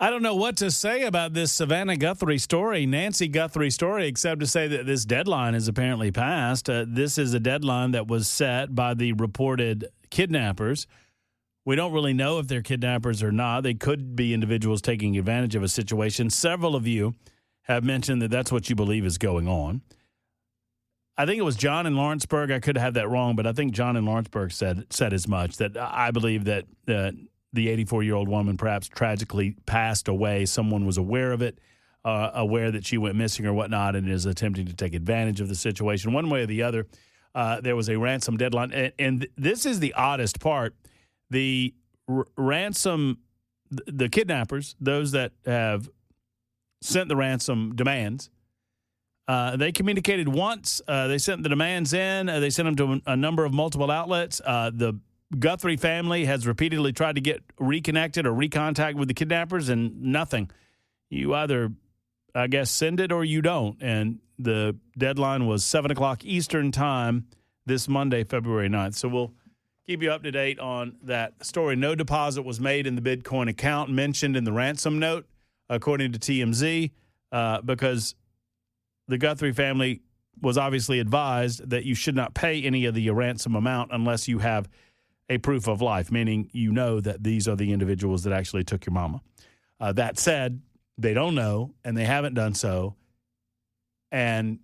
I don't know what to say about this Savannah Guthrie story, Nancy Guthrie story, except to say that this deadline is apparently passed. This is a deadline that was set by the reported kidnappers. We don't really know if they're kidnappers or not. They could be individuals taking advantage of a situation. Several of you have mentioned that that's what you believe is going on. I think it was John in Lawrenceburg. I could have that wrong, but I think John in Lawrenceburg said as much, that I believe that the 84-year-old woman perhaps tragically passed away. Someone was aware of it, aware that she went missing or whatnot, and is attempting to take advantage of the situation. One way or the other, there was a ransom deadline. And this is the oddest part. The ransom, the kidnappers, those that have sent the ransom demands, they communicated once. They sent the demands in. They sent them to a number of multiple outlets. The Guthrie family has repeatedly tried to get reconnected or recontact with the kidnappers, and nothing. You either, I guess, send it or you don't. And the deadline was 7 o'clock Eastern time this Monday, February 9th. So we'll keep you up to date on that story. No deposit was made in the Bitcoin account mentioned in the ransom note, according to TMZ, because the Guthrie family was obviously advised that you should not pay any of the ransom amount unless you have a proof of life, meaning you know that these are the individuals that actually took your mama. That said, they don't know, and they haven't done so, and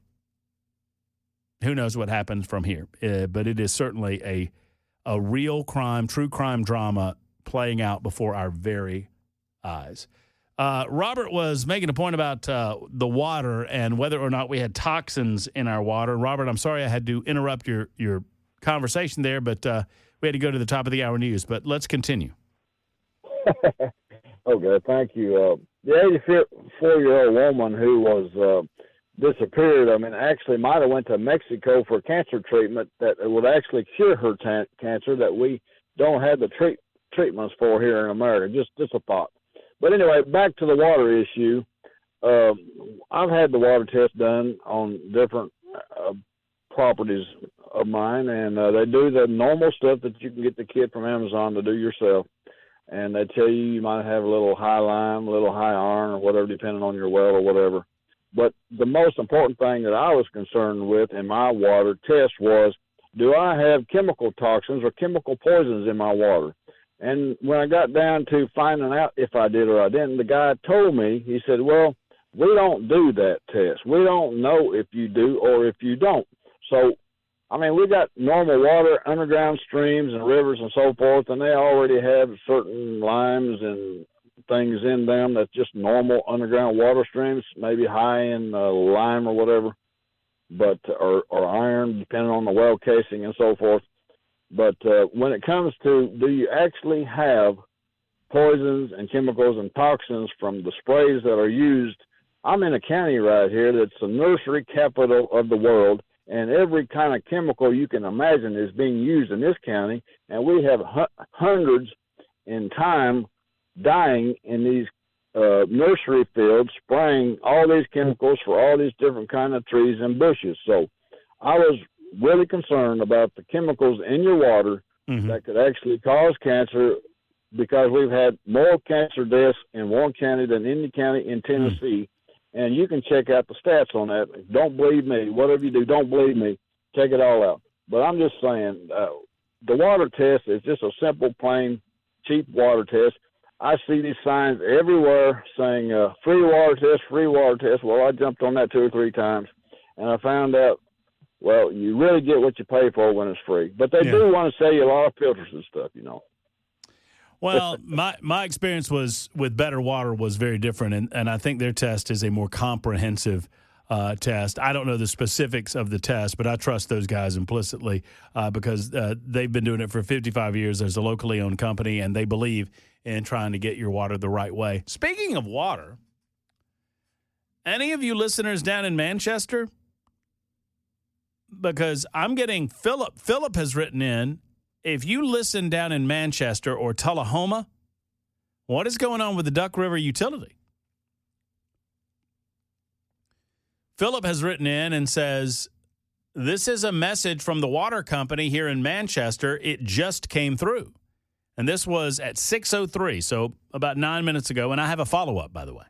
who knows what happens from here. But it is certainly a real crime, true crime drama playing out before our very eyes. Robert was making a point about the water and whether or not we had toxins in our water. Robert, I'm sorry I had to interrupt your conversation there, but we had to go to the top of the hour news. But let's continue. Okay, thank you. The 84-year-old woman who was disappeared, actually might have went to Mexico for cancer treatment that would actually cure her cancer that we don't have the treatments for here in America. Just a thought. But anyway, back to the water issue. I've had the water test done on different properties of mine, and they do the normal stuff that you can get the kit from Amazon to do yourself. And they tell you might have a little high lime, a little high iron, or whatever, depending on your well or whatever. But the most important thing that I was concerned with in my water test was, do I have chemical toxins or chemical poisons in my water? And when I got down to finding out if I did or I didn't, the guy told me, he said, well, we don't do that test. We don't know if you do or if you don't. So, we got normal water, underground streams and rivers and so forth, and they already have certain limes and things in them that's just normal underground water streams, maybe high in lime or whatever, but or iron, depending on the well casing and so forth. But when it comes to, do you actually have poisons and chemicals and toxins from the sprays that are used? I'm in a county right here that's the nursery capital of the world, and every kind of chemical you can imagine is being used in this county, and we have hundreds in time dying in these nursery fields, spraying all these chemicals for all these different kind of trees and bushes. So I was really concerned about the chemicals in your water that could actually cause cancer, because we've had more cancer deaths in Warren County than any county in Tennessee. And you can check out the stats on that. Don't believe me. Whatever you do, don't believe me. Check it all out. But I'm just saying, the water test is just a simple, plain, cheap water test. I see these signs everywhere saying free water test, free water test. Well, I jumped on that 2 or 3 times, and I found out, well, you really get what you pay for when it's free. But they do want to sell you a lot of filters and stuff, Well, my experience was with Better Water was very different, and I think their test is a more comprehensive test. I don't know the specifics of the test, but I trust those guys implicitly because they've been doing it for 55 years. There's a locally owned company, and they believe in trying to get your water the right way. Speaking of water, any of you listeners down in Manchester? Because I'm getting Philip. Philip has written in, if you listen down in Manchester or Tullahoma, what is going on with the Duck River utility? Philip has written in and says, this is a message from the water company here in Manchester. It just came through. And this was at 6:03, so about 9 minutes ago. And I have a follow-up, by the way.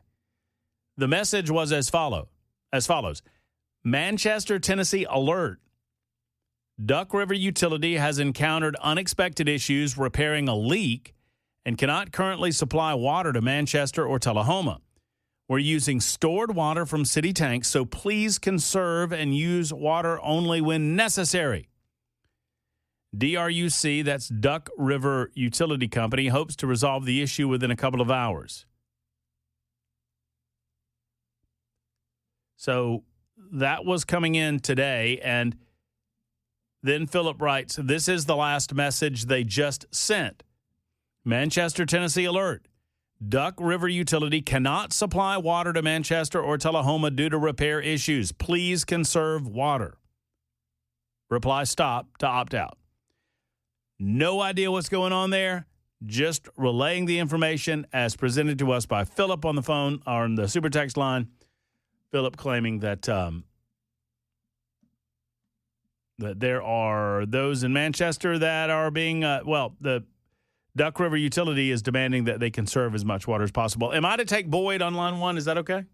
The message was as follows. Manchester, Tennessee alert. Duck River Utility has encountered unexpected issues repairing a leak and cannot currently supply water to Manchester or Tullahoma. We're using stored water from city tanks, so please conserve and use water only when necessary. DRUC, that's Duck River Utility Company, hopes to resolve the issue within a couple of hours. So that was coming in today, and then Philip writes, this is the last message they just sent. Manchester, Tennessee alert. Duck River Utility cannot supply water to Manchester or Tullahoma due to repair issues. Please conserve water. Reply stop to opt out. No idea what's going on there. Just relaying the information as presented to us by Philip on the phone or on the super text line. Philip claiming that that there are those in Manchester that are being, the Duck River Utility is demanding that they conserve as much water as possible. Am I to take Boyd on line one? Is that okay?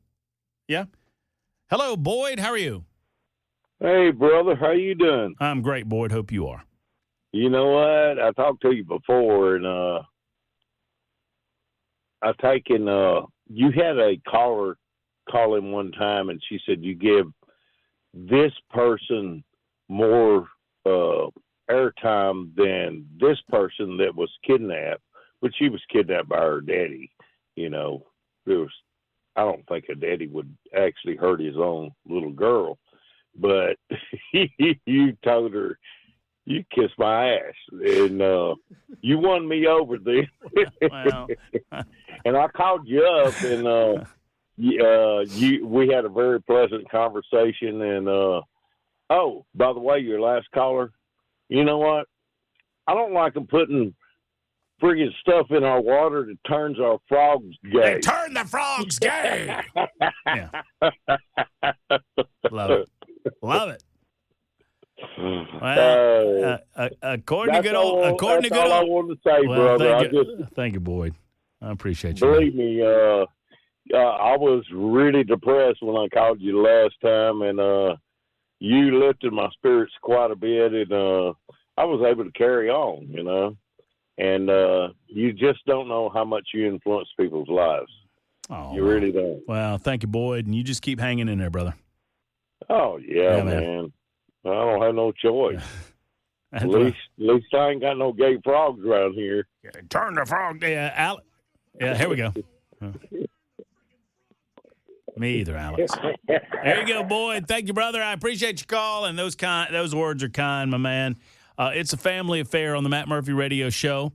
Yeah? Hello, Boyd. How are you? Hey, brother. How you doing? I'm great, Boyd. Hope you are. You know what? I talked to you before, and I've taken you had a caller call in one time, and she said you give this person more airtime than this person that was kidnapped, but she was kidnapped by her daddy. You know, I don't think a daddy would actually hurt his own little girl, but you told her, you kissed my ass, and you won me over there. Wow. And I called you up, and we had a very pleasant conversation. And oh, by the way, your last caller, you know what? I don't like them putting friggin' stuff in our water that turns our frogs gay. They turn the frogs gay. Yeah. Love it. Love it. Well, according to good old, I wanted to say, brother. Thank you, Boyd. I appreciate you. Believe me, I was really depressed when I called you last time, and you lifted my spirits quite a bit, and I was able to carry on, you know. And you just don't know how much you influence people's lives. Oh, you really don't. Well, thank you, Boyd, and you just keep hanging in there, brother. Oh yeah, man. I don't have no choice. At least I ain't got no gay frogs around here. Yeah, turn the frog. Yeah, here we go. Me either, Alex. There you go, Boyd. Thank you, brother. I appreciate your call, and those words are kind, my man. It's a family affair on the Matt Murphy Radio Show.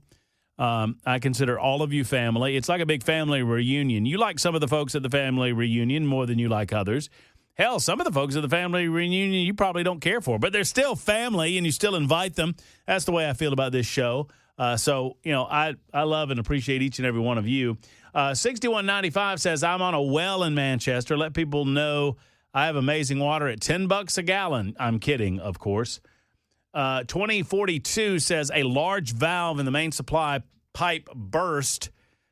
I consider all of you family. It's like a big family reunion. You like some of the folks at the family reunion more than you like others. Hell, some of the folks at the family reunion you probably don't care for, but they're still family, and you still invite them. That's the way I feel about this show. So, you know, I love and appreciate each and every one of you. 6195 says, I'm on a well in Manchester. Let people know I have amazing water at $10 a gallon. I'm kidding, of course. 2042 says, a large valve in the main supply pipe burst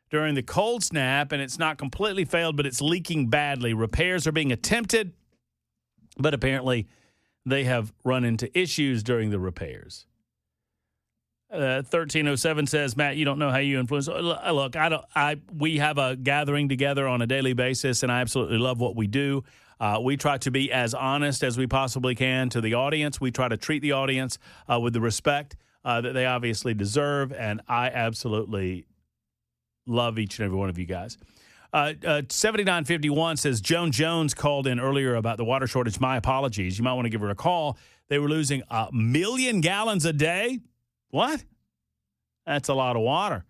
during the cold snap, and it's not completely failed, but it's leaking badly. Repairs are being attempted, but apparently they have run into issues during the repairs. 1307 says, Matt, you don't know how you influence. Look, we have a gathering together on a daily basis, and I absolutely love what we do. We try to be as honest as we possibly can to the audience. We try to treat the audience with the respect that they obviously deserve, and I absolutely love each and every one of you guys. 7951 says, Joan Jones called in earlier about the water shortage. My apologies. You might want to give her a call. They were losing 1 million gallons a day. What? That's a lot of water.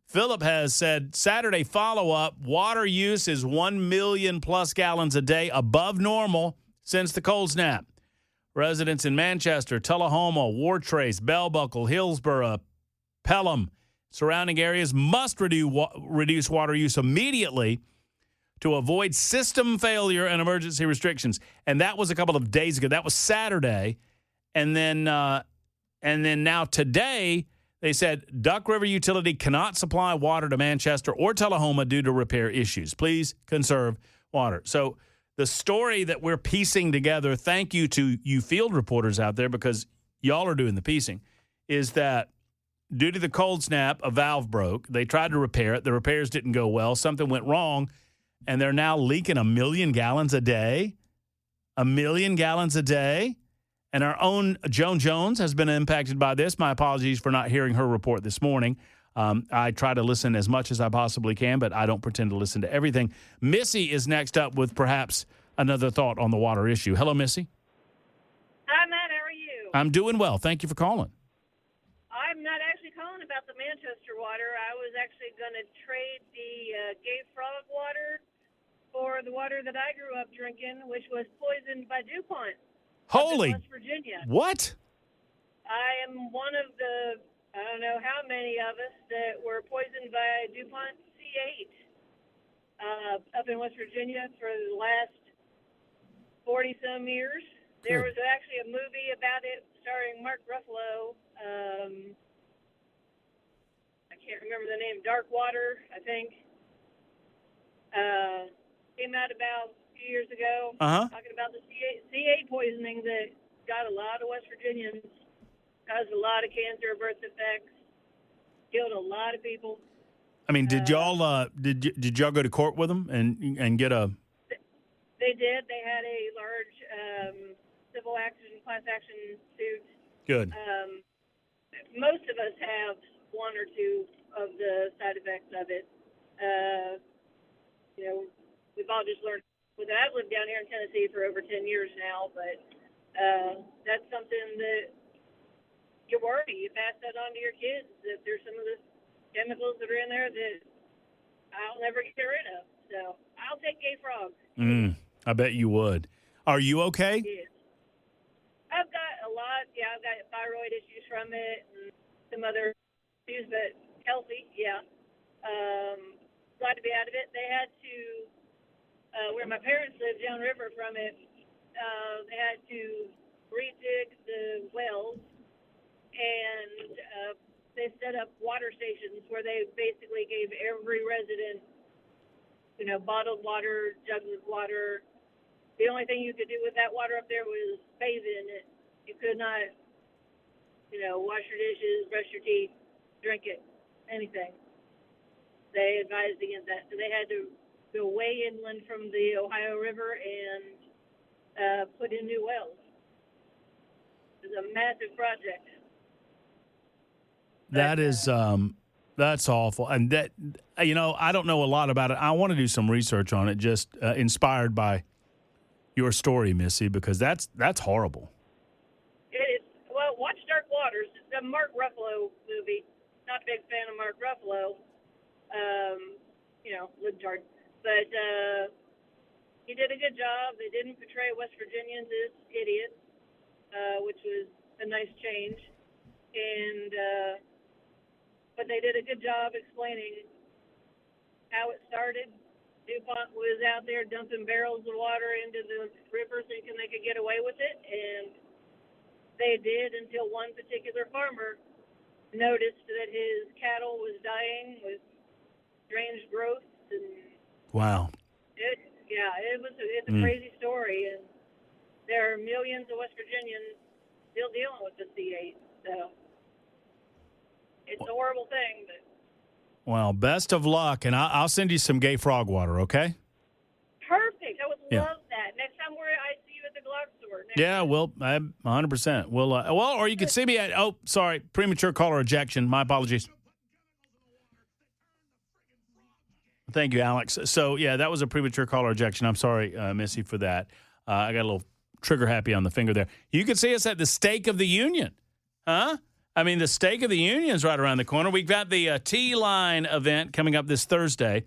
Philip has said, Saturday follow-up, water use is 1 million plus gallons a day above normal since the cold snap. Residents in Manchester, Tullahoma, Wartrace, Bell Buckle, Hillsborough, Pelham, surrounding areas must reduce water use immediately to avoid system failure and emergency restrictions. And that was a couple of days ago. That was Saturday. And then now today, They said Duck River Utility cannot supply water to Manchester or Tullahoma due to repair issues. Please conserve water. So the story that we're piecing together, thank you to you field reporters out there because y'all are doing the piecing, is that due to the cold snap, a valve broke. They tried to repair it. The repairs didn't go well. Something went wrong, and they're now leaking 1 million gallons a day. 1 million gallons a day. And our own Joan Jones has been impacted by this. My apologies for not hearing her report this morning. I try to listen as much as I possibly can, but I don't pretend to listen to everything. Missy is next up with perhaps another thought on the water issue. Hello, Missy. Hi, Matt. How are you? I'm doing well. Thank you for calling. I'm not actually calling about the Manchester water. I was actually going to trade the Gay Frog water for the water that I grew up drinking, which was poisoned by DuPont. Holy. West Virginia. What? I am one of the, I don't know how many of us that were poisoned by DuPont C8 up in West Virginia for the last 40-some years. There was actually a movie about it starring Mark Ruffalo. I can't remember the name. Dark Water, I think. Came out about a few years ago. Talking about the C8 poisoning that got a lot of West Virginians, caused a lot of cancer, birth defects, killed a lot of people. I mean, did y'all did y'all go to court with them and get a? They did. They had a large civil action, class action suit. Good. Most of us have one or two of the side effects of it. We've all just learned. I've lived down here in Tennessee for over 10 years now, but that's something that you worry. You pass that on to your kids, that there's some of the chemicals that are in there that I'll never get rid of. So I'll take Gay Frog. I bet you would. Are you okay? Yeah. I've got a lot. Yeah, I've got thyroid issues from it and some other issues, but healthy, yeah. Glad to be out of it. They had to, where my parents lived downriver from it, they had to redig the wells, and they set up water stations where they basically gave every resident, bottled water, jugs of water. The only thing you could do with that water up there was bathe in it. You could not, wash your dishes, brush your teeth, drink it, anything. They advised against that. So they had to go way inland from the Ohio River and put in new wells. It was a massive project. That is, that's awful. And that, I don't know a lot about it. I want to do some research on it, just inspired by your story, Missy, because that's horrible. It is. Well, watch Dark Waters. It's a Mark Ruffalo movie. Not a big fan of Mark Ruffalo. Libtard. But he did a good job. They didn't portray West Virginians as idiots, which was a nice change. And but they did a good job explaining how it started. DuPont was out there dumping barrels of water into the river thinking they could get away with it, and they did until one particular farmer noticed that his cattle was dying with strange growths. And wow. It's a crazy story, and there are millions of West Virginians still dealing with the C8, so it's a horrible thing, but well, best of luck, and I'll send you some Gay Frog water, okay? perfect. I would love that. Next time I see you at the Glock store. Yeah, well, 100%. Or you could see me at, premature caller ejection. My apologies. Thank you, Alex. So, yeah, that was a premature caller ejection. I'm sorry, Missy, for that. I got a little trigger happy on the finger there. You can see us at the Stake of the Union. Huh? I mean, the Stake of the Union is right around the corner. We've got the T-Line event coming up this Thursday.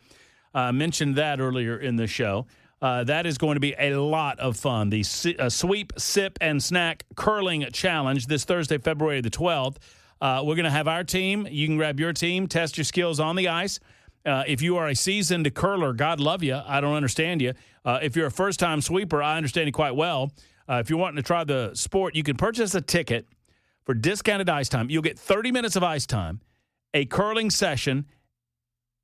Mentioned that earlier in the show. That is going to be a lot of fun. The Sweep, Sip, and Snack Curling Challenge this Thursday, February the 12th. We're going to have our team. You can grab your team, test your skills on the ice. If you are a seasoned curler, God love you. I don't understand you. If you're a first-time sweeper, I understand you quite well. If you're wanting to try the sport, you can purchase a ticket for discounted ice time. You'll get 30 minutes of ice time, a curling session,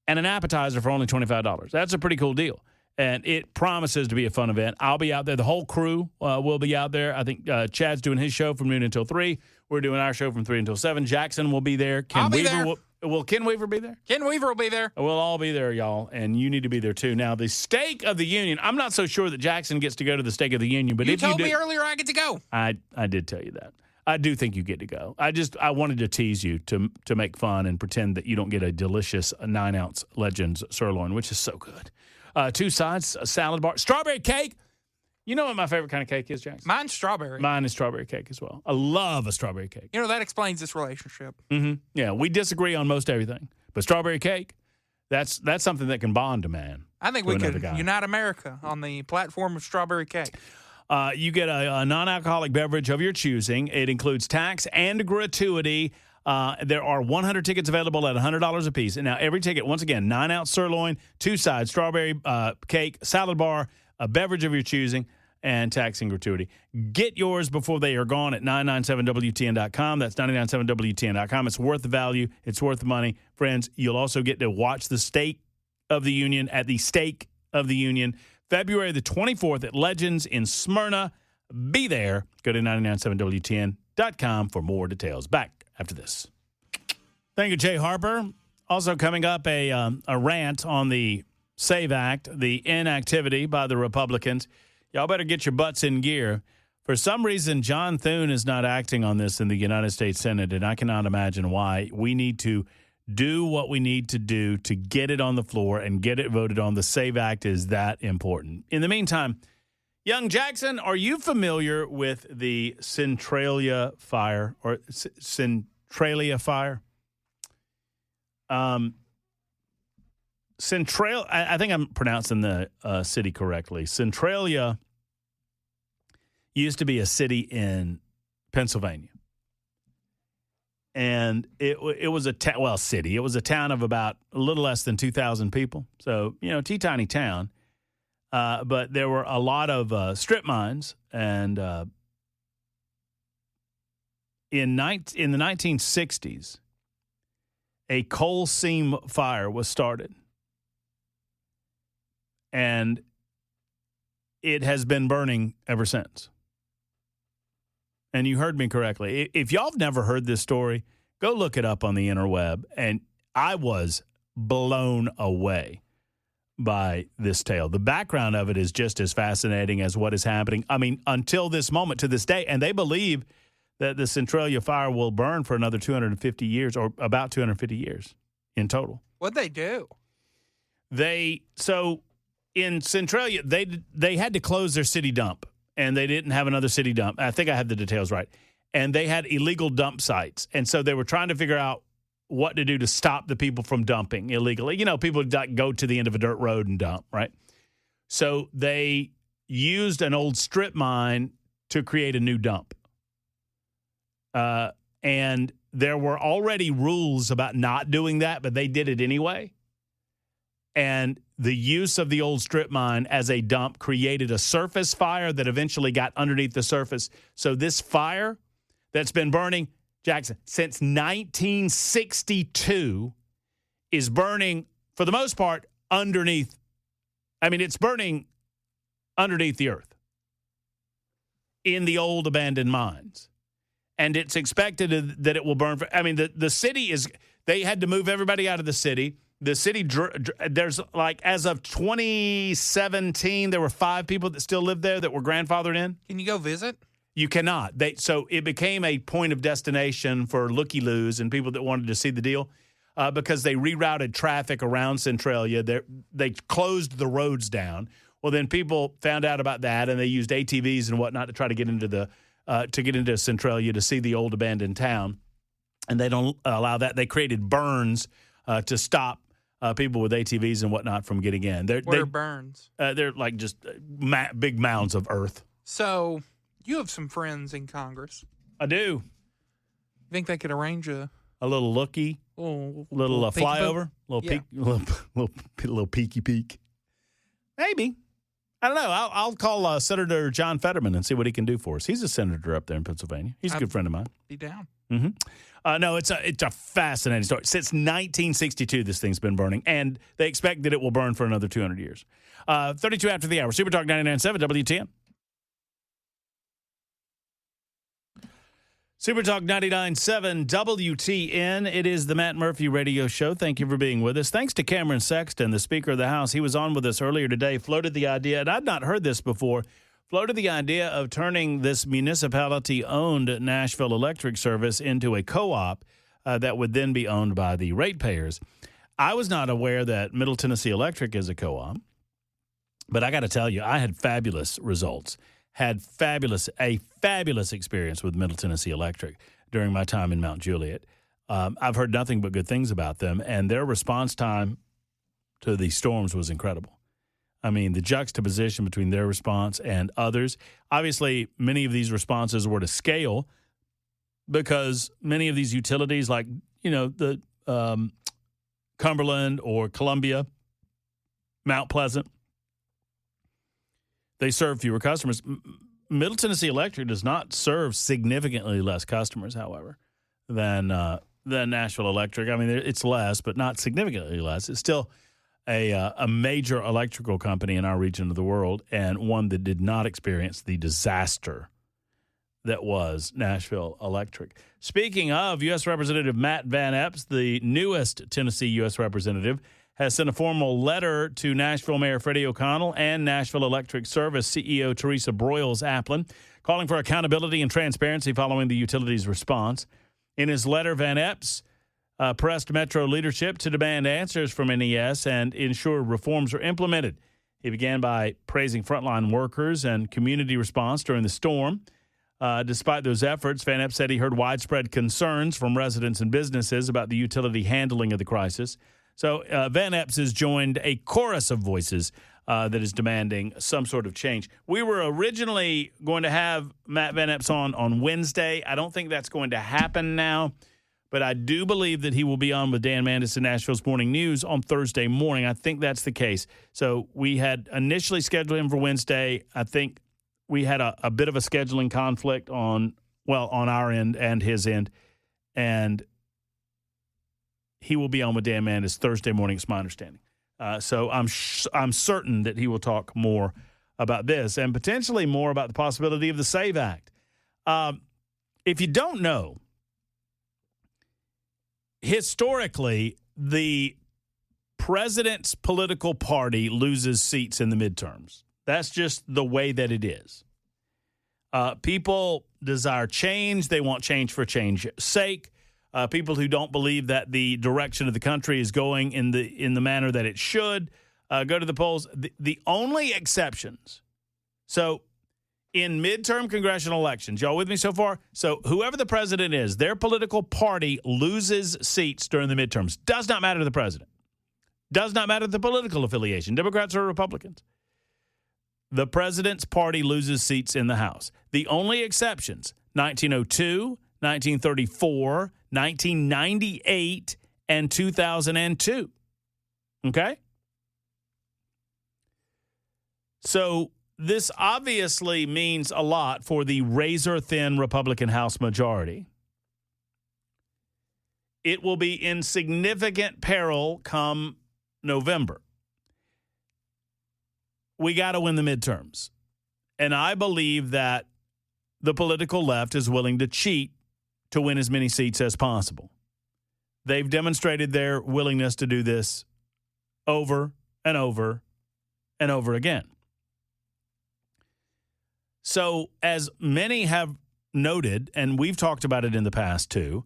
and an appetizer for only $25. That's a pretty cool deal. And it promises to be a fun event. I'll be out there. The whole crew will be out there. I think Chad's doing his show from noon until 3. We're doing our show from 3 until 7. Jackson will be there. I'll be there. Will Ken Weaver be there? Ken Weaver will be there. We'll all be there, y'all, and you need to be there too. Now, the Stake of the Union, I'm not so sure that Jackson gets to go to the Stake of the Union, but You if told you me earlier I get to go. I did tell you that. I do think you get to go. I wanted to tease you to make fun and pretend that you don't get a delicious 9-ounce Legends sirloin, which is so good. 2 sides, a salad bar, strawberry cake. You know what my favorite kind of cake is, Jackson? Mine's strawberry. Mine is strawberry cake as well. I love a strawberry cake. You know, that explains this relationship. Mm-hmm. Yeah, we disagree on most everything. But strawberry cake, that's something that can bond a man. I think we could unite America on the platform of strawberry cake. You get a non-alcoholic beverage of your choosing. It includes tax and gratuity. There are 100 tickets available at $100 a piece. And now every ticket, once again, 9-ounce sirloin, 2 sides, strawberry cake, salad bar, a beverage of your choosing, and tax and gratuity. Get yours before they are gone at 997WTN.com. That's 997WTN.com. It's worth the value. It's worth the money. Friends, you'll also get to watch the Stake of the Union at the Stake of the Union, February the 24th at Legends in Smyrna. Be there. Go to 997WTN.com for more details. Back after this. Thank you, Jay Harper. Also coming up, a rant on the SAVE Act, the inactivity by the Republicans. Y'all better get your butts in gear. For some reason, John Thune is not acting on this in the United States Senate, and I cannot imagine why. We need to do what we need to do to get it on the floor and get it voted on. The SAVE Act is that important. In the meantime, young Jackson, are you familiar with the Centralia fire or Centralia fire? I think I'm pronouncing the city correctly. Centralia used to be a city in Pennsylvania. And it was a city. It was a town of about a little less than 2,000 people. So, teeny town. But there were a lot of strip mines. And in the 1960s, a coal seam fire was started. And it has been burning ever since. And you heard me correctly. If y'all have never heard this story, go look it up on the interweb. And I was blown away by this tale. The background of it is just as fascinating as what is happening. I mean, until this moment, to this day. And they believe that the Centralia fire will burn for another 250 years or about 250 years in total. What'd they do? In Centralia, they had to close their city dump, and they didn't have another city dump. I think I have the details right. And they had illegal dump sites. And so they were trying to figure out what to do to stop the people from dumping illegally. People go to the end of a dirt road and dump, right? So they used an old strip mine to create a new dump. And there were already rules about not doing that, but they did it anyway. And the use of the old strip mine as a dump created a surface fire that eventually got underneath the surface. So this fire that's been burning, Jackson, since 1962 is burning, for the most part, underneath. I mean, it's burning underneath the earth in the old abandoned mines. And it's expected that it will burn. The city they had to move everybody out of the city. The city, there's as of 2017, there were 5 people that still lived there that were grandfathered in. Can you go visit? You cannot. So it became a point of destination for looky-loos and people that wanted to see the deal because they rerouted traffic around Centralia. They closed the roads down. Well, then people found out about that, and they used ATVs and whatnot to try to get into Centralia to see the old abandoned town. And they don't allow that. They created burns to stop people with ATVs and whatnot from getting in. What are burns? They're like just big mounds of earth. So you have some friends in Congress. I do. You think they could arrange a little looky, little flyover, peek, little peeky peek? Maybe. I don't know. I'll call Senator John Fetterman and see what he can do for us. He's a senator up there in Pennsylvania. He's a good friend of mine. Be down. No, it's a fascinating story. Since 1962, this thing's been burning, and they expect that it will burn for another 200 years. 32 after the hour. Super Talk 99.7 WTN. Super Talk 99.7 WTN. It is the Matt Murphy Radio Show. Thank you for being with us. Thanks to Cameron Sexton, the Speaker of the House. He was on with us earlier today, floated the idea, and I'd not heard this before, floated the idea of turning this municipality-owned Nashville Electric Service into a co-op that would then be owned by the ratepayers. I was not aware that Middle Tennessee Electric is a co-op, but I got to tell you, I had fabulous results. Had a fabulous experience with Middle Tennessee Electric during my time in Mount Juliet. I've heard nothing but good things about them, and their response time to the storms was incredible. I mean, the juxtaposition between their response and others. Obviously, many of these responses were to scale because many of these utilities, like, the Cumberland or Columbia, Mount Pleasant, they serve fewer customers. Middle Tennessee Electric does not serve significantly less customers, however, than Nashville Electric. I mean, it's less, but not significantly less. It's still a major electrical company in our region of the world, and one that did not experience the disaster that was Nashville Electric. Speaking of, U.S. Representative Matt Van Epps, the newest Tennessee U.S. Representative, has sent a formal letter to Nashville Mayor Freddie O'Connell and Nashville Electric Service CEO Teresa Broyles-Applin, calling for accountability and transparency following the utility's response. In his letter, Van Epps pressed Metro leadership to demand answers from NES and ensure reforms are implemented. He began by praising frontline workers and community response during the storm. Despite those efforts, Van Epps said he heard widespread concerns from residents and businesses about the utility handling of the crisis. So Van Epps has joined a chorus of voices that is demanding some sort of change. We were originally going to have Matt Van Epps on Wednesday. I don't think that's going to happen now, but I do believe that he will be on with Dan Mandis in Nashville's Morning News on Thursday morning. I think that's the case. So we had initially scheduled him for Wednesday. I think we had a bit of a scheduling conflict on our end and his end, and he will be on with Dan Mandis Thursday morning, it's my understanding. So I'm certain that he will talk more about this and potentially more about the possibility of the SAVE Act. If you don't know, historically, the president's political party loses seats in the midterms. That's just the way that it is. People desire change. They want change for change's sake. People who don't believe that the direction of the country is going in the manner that it should go to the polls. The only exceptions. So in midterm congressional elections, y'all with me so far? So whoever the president is, their political party loses seats during the midterms. Does not matter to the president. Does not matter the political affiliation, Democrats or Republicans. The president's party loses seats in the House. The only exceptions, 1902, 1934, 1998, and 2002. Okay? So this obviously means a lot for the razor-thin Republican House majority. It will be in significant peril come November. We got to win the midterms. And I believe that the political left is willing to cheat to win as many seats as possible. They've demonstrated their willingness to do this over and over and over again. So, as many have noted, and we've talked about it in the past too,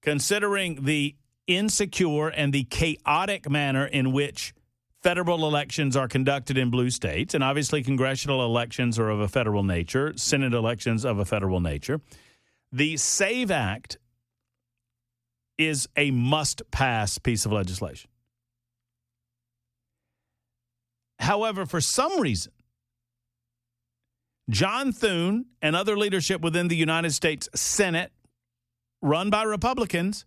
considering the insecure and the chaotic manner in which federal elections are conducted in blue states, and obviously congressional elections are of a federal nature, Senate elections of a federal nature, the SAVE Act is a must-pass piece of legislation. However, for some reason, John Thune and other leadership within the United States Senate, run by Republicans,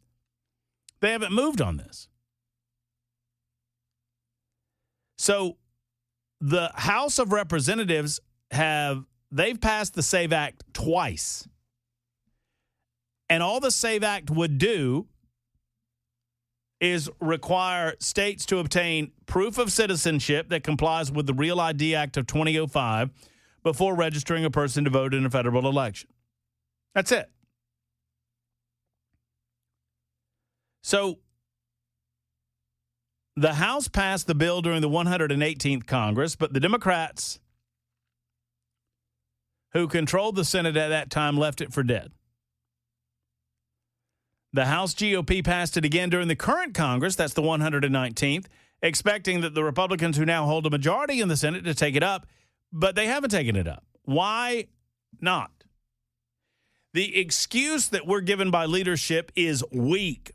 they haven't moved on this. So the House of Representatives they've passed the SAVE Act twice. And all the SAVE Act would do is require states to obtain proof of citizenship that complies with the Real ID Act of 2005 before registering a person to vote in a federal election. That's it. So the House passed the bill during the 118th Congress, but the Democrats who controlled the Senate at that time left it for dead. The House GOP passed it again during the current Congress, that's the 119th, expecting that the Republicans who now hold a majority in the Senate to take it up, but they haven't taken it up. Why not? The excuse that we're given by leadership is weak.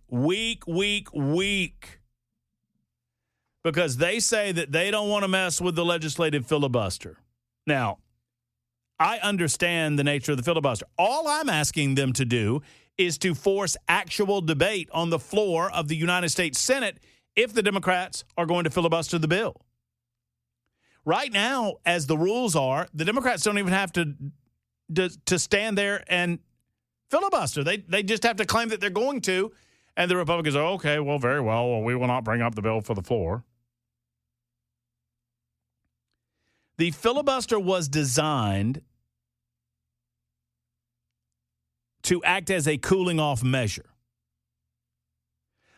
Because they say that they don't want to mess with the legislative filibuster. Now, I understand the nature of the filibuster. All I'm asking them to do is to force actual debate on the floor of the United States Senate if the Democrats are going to filibuster the bill. Right now, as the rules are, the Democrats don't even have to stand there and filibuster. They just have to claim that they're going to, and the Republicans are, okay, well, very well, we will not bring up the bill for the floor. The filibuster was designed to act as a cooling-off measure.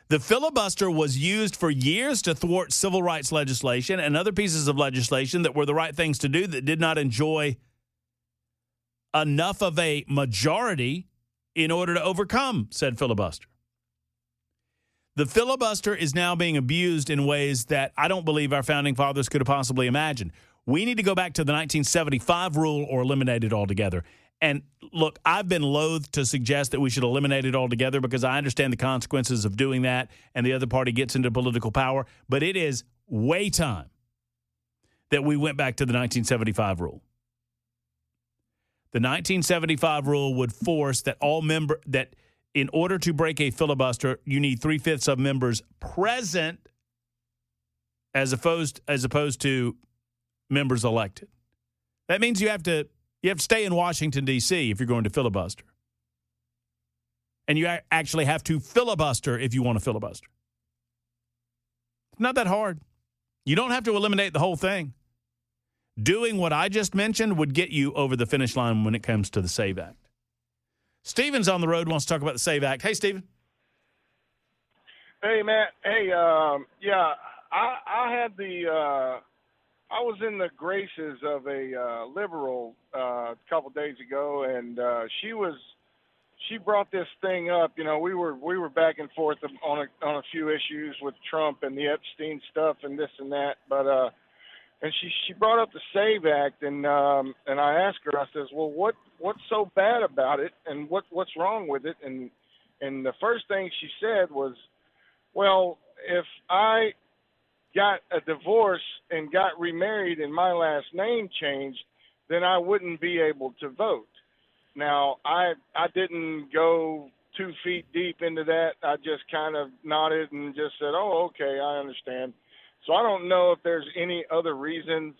The filibuster was used for years to thwart civil rights legislation and other pieces of legislation that were the right things to do that did not enjoy enough of a majority in order to overcome said filibuster. The filibuster is now being abused in ways that I don't believe our founding fathers could have possibly imagined. We need to go back to the 1975 rule or eliminate it altogether. And look, I've been loath to suggest that we should eliminate it altogether because I understand the consequences of doing that and the other party gets into political power. But it is way time that we went back to the 1975 rule. The 1975 rule would force that that in order to break a filibuster, you need 3/5 of members present as opposed to members elected. That means you have to stay in Washington, D.C. if you're going to filibuster. And you actually have to filibuster if you want to filibuster. It's not that hard. You don't have to eliminate the whole thing. Doing what I just mentioned would get you over the finish line when it comes to the SAVE Act. Steven's on the road, wants to talk about the SAVE Act. Hey, Steven. Hey, Matt. Hey, I had I was in the graces of a liberal a couple days ago, and she brought this thing up. You know, we were back and forth on a few issues with Trump and the Epstein stuff and this and that, but and she brought up the SAVE Act, and I asked her, I says, well, what's so bad about it, and what's wrong with it? And the first thing she said was, well, if I got a divorce and got remarried and my last name changed, then I wouldn't be able to vote. Now, I didn't go 2 feet deep into that. I just kind of nodded and just said, oh, okay, I understand. So I don't know if there's any other reasons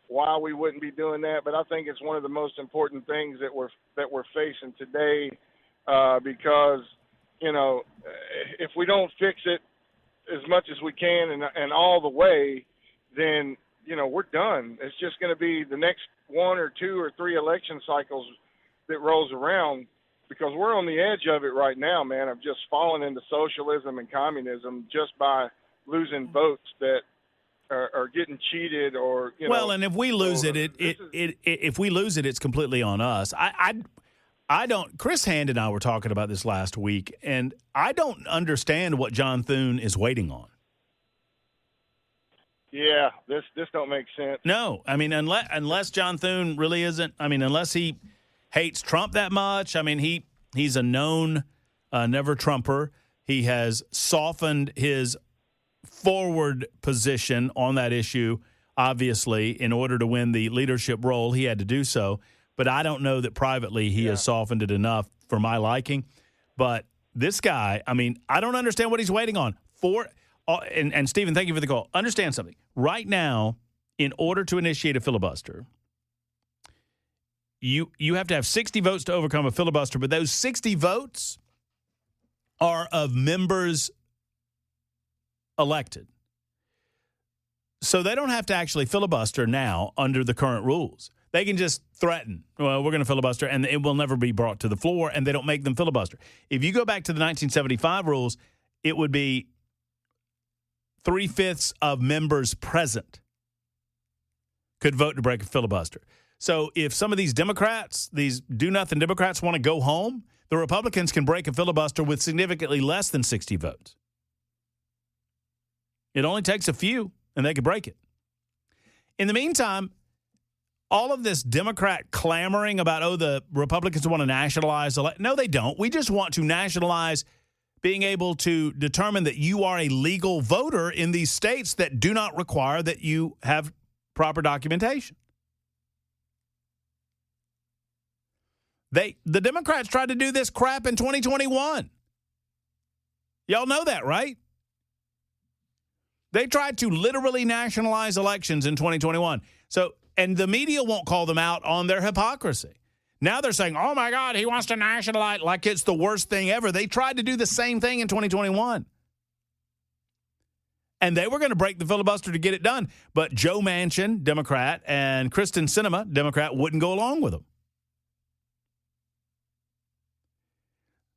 why we wouldn't be doing that, but I think it's one of the most important things that we're facing today, because, you know, if we don't fix it as much as we can and all the way, then, you know, we're done. It's just going to be the next 1 or 2 or 3 election cycles that rolls around, because we're on the edge of it right now, man, of just falling into socialism and communism just by losing votes that are getting cheated, or, you know. Well, and if we lose if we lose it, it's completely on us. I don't. Chris Hand and I were talking about this last week, and I don't understand what John Thune is waiting on. Yeah, this don't make sense. No, I mean, unless John Thune really isn't. I mean, unless he hates Trump that much. I mean, he's a known never Trumper. He has softened his forward position on that issue, obviously, in order to win the leadership role. He had to do so. But I don't know that privately he has softened it enough for my liking. But this guy, I mean, I don't understand what he's waiting on. And Stephen, thank you for the call. Understand something. Right now, in order to initiate a filibuster, you have to have 60 votes to overcome a filibuster. But those 60 votes are of members elected. So they don't have to actually filibuster now under the current rules. They can just threaten, well, we're going to filibuster, and it will never be brought to the floor, and they don't make them filibuster. If you go back to the 1975 rules, it would be 3/5 of members present could vote to break a filibuster. So if some of these Democrats, these do-nothing Democrats, want to go home, the Republicans can break a filibuster with significantly less than 60 votes. It only takes a few, and they could break it. In the meantime, all of this Democrat clamoring about, oh, the Republicans want to nationalize. No, they don't. We just want to nationalize being able to determine that you are a legal voter in these states that do not require that you have proper documentation. The Democrats tried to do this crap in 2021. Y'all know that, right? They tried to literally nationalize elections in 2021. So, and the media won't call them out on their hypocrisy. Now they're saying, oh, my God, he wants to nationalize like it's the worst thing ever. They tried to do the same thing in 2021. And they were going to break the filibuster to get it done. But Joe Manchin, Democrat, and Kristen Sinema, Democrat, wouldn't go along with them.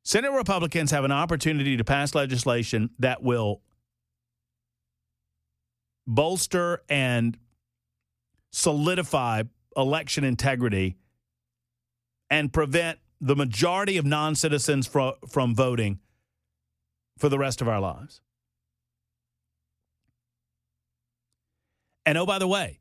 Senate Republicans have an opportunity to pass legislation that will bolster and solidify election integrity and prevent the majority of non-citizens from voting for the rest of our lives. And oh, by the way,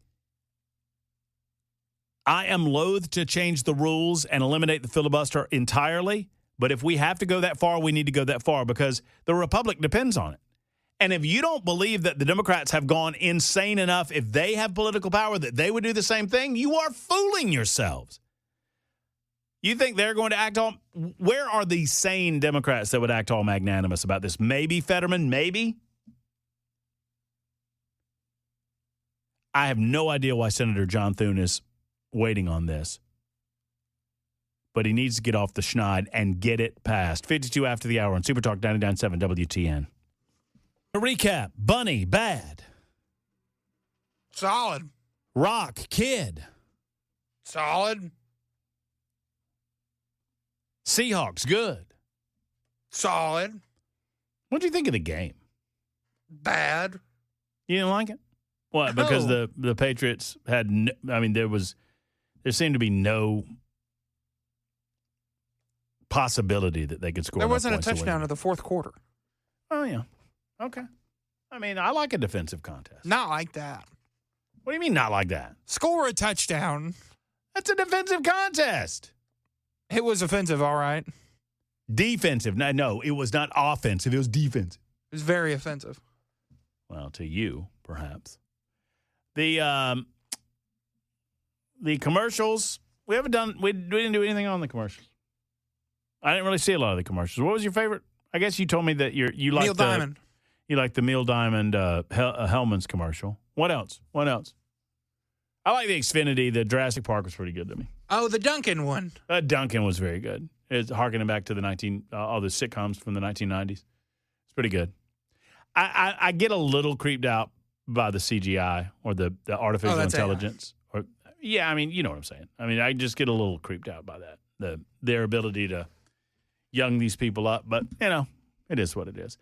I am loath to change the rules and eliminate the filibuster entirely, but if we have to go that far, we need to go that far because the republic depends on it. And if you don't believe that the Democrats have gone insane enough, if they have political power, that they would do the same thing, you are fooling yourselves. You think they're going to act all... Where are the sane Democrats that would act all magnanimous about this? Maybe Fetterman, maybe? I have no idea why Senator John Thune is waiting on this. But he needs to get off the schneid and get it passed. 52 after the hour on Super Talk 99.7 WTN. A recap. Bunny, bad. Solid. Rock, kid. Solid. Seahawks, good. Solid. What do you think of the game? Bad. You didn't like it? What? Because the Patriots had, there seemed to be no possibility that they could score. There wasn't a touchdown in the fourth quarter. Oh, yeah. Okay. I mean, I like a defensive contest. Not like that. What do you mean not like that? Score a touchdown. That's a defensive contest. It was offensive, all right. Defensive. No, it was not offensive. It was defensive. It was very offensive. Well, to you, perhaps. The commercials, we didn't do anything on the commercials. I didn't really see a lot of the commercials. What was your favorite? I guess you told me that you liked Neil Diamond. You like the Neil Diamond Hellman's commercial. What else? I like the Xfinity. The Jurassic Park was pretty good to me. Oh, the Duncan one. Duncan was very good. It's harkening back to the all the sitcoms from the 1990s. It's pretty good. I get a little creeped out by the CGI or the artificial intelligence. AI. Yeah, I mean, you know what I'm saying. I mean, I just get a little creeped out by that. Their ability to young these people up, but it is what it is.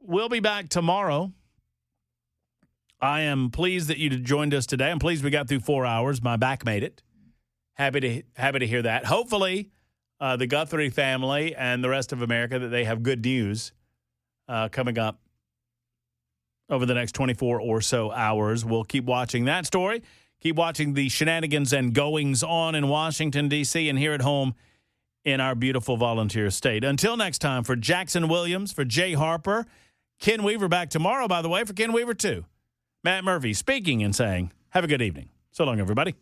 We'll be back tomorrow. I am pleased that you joined us today. I'm pleased we got through 4 hours. My back made it. Happy to hear that. Hopefully, the Guthrie family and the rest of America, that they have good news coming up over the next 24 or so hours. We'll keep watching that story. Keep watching the shenanigans and goings on in Washington, D.C. and here at home in our beautiful volunteer state. Until next time, for Jackson Williams, for Jay Harper, Ken Weaver back tomorrow, by the way, for Ken Weaver too. Matt Murphy speaking and saying, have a good evening. So long, everybody.